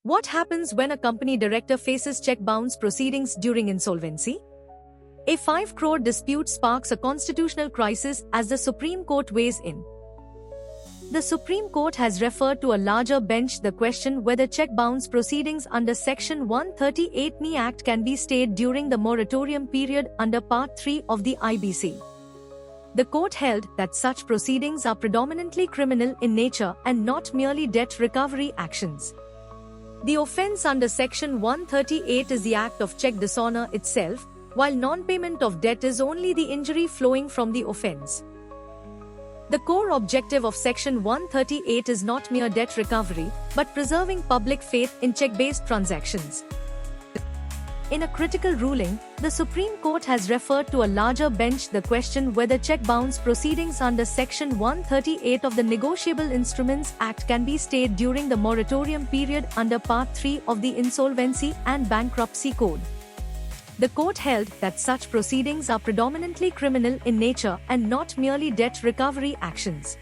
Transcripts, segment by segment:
What happens when a company director faces check bounce proceedings during insolvency? A 5 crore dispute sparks a constitutional crisis as the Supreme Court weighs in. The Supreme Court has referred to a larger bench the question whether check bounce proceedings under Section 138 Act can be stayed during the moratorium period under Part 3 of the IBC. The court held that such proceedings are predominantly criminal in nature and not merely debt recovery actions. The offence under Section 138 is the act of check dishonor itself, while non-payment of debt is only the injury flowing from the offence. The core objective of Section 138 is not mere debt recovery, but preserving public faith in check-based transactions. In a critical ruling, the Supreme Court has referred to a larger bench the question whether check bounce proceedings under Section 138 of the Negotiable Instruments Act can be stayed during the moratorium period under Part 3 of the Insolvency and Bankruptcy Code. The court held that such proceedings are predominantly criminal in nature and not merely debt recovery actions.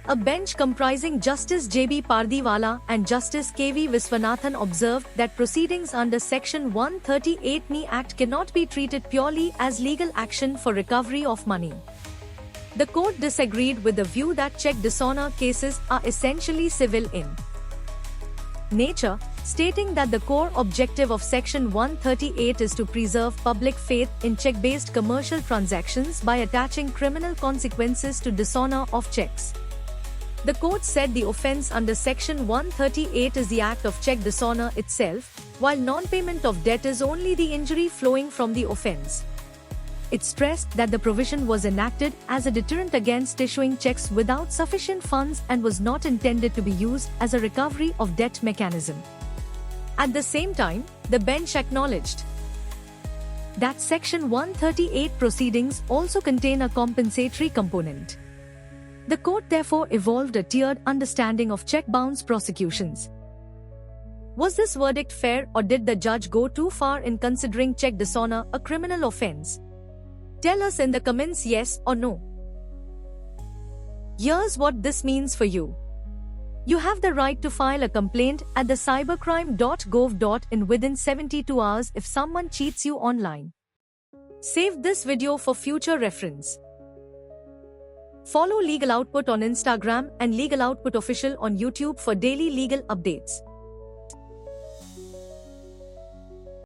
A bench comprising Justice J.B. Pardiwala and Justice K.V. Viswanathan observed that proceedings under Section 138 Act cannot be treated purely as legal action for recovery of money. The court disagreed with the view that check dishonor cases are essentially civil in nature, stating that the core objective of Section 138 is to preserve public faith in check-based commercial transactions by attaching criminal consequences to dishonor of checks. The court said the offence under Section 138 is the act of check dishonor itself, while non-payment of debt is only the injury flowing from the offence. It stressed that the provision was enacted as a deterrent against issuing checks without sufficient funds and was not intended to be used as a recovery of debt mechanism. At the same time, the bench acknowledged that Section 138 proceedings also contain a compensatory component. The court therefore evolved a tiered understanding of check bounce prosecutions. Was this verdict fair, or did the judge go too far in considering check dishonor a criminal offense? Tell us in the comments yes or no. Here's what this means for you. You have the right to file a complaint at the cybercrime.gov.in within 72 hours if someone cheats you online. Save this video for future reference. Follow Legal Output on Instagram and Legal Output Official on YouTube for daily legal updates.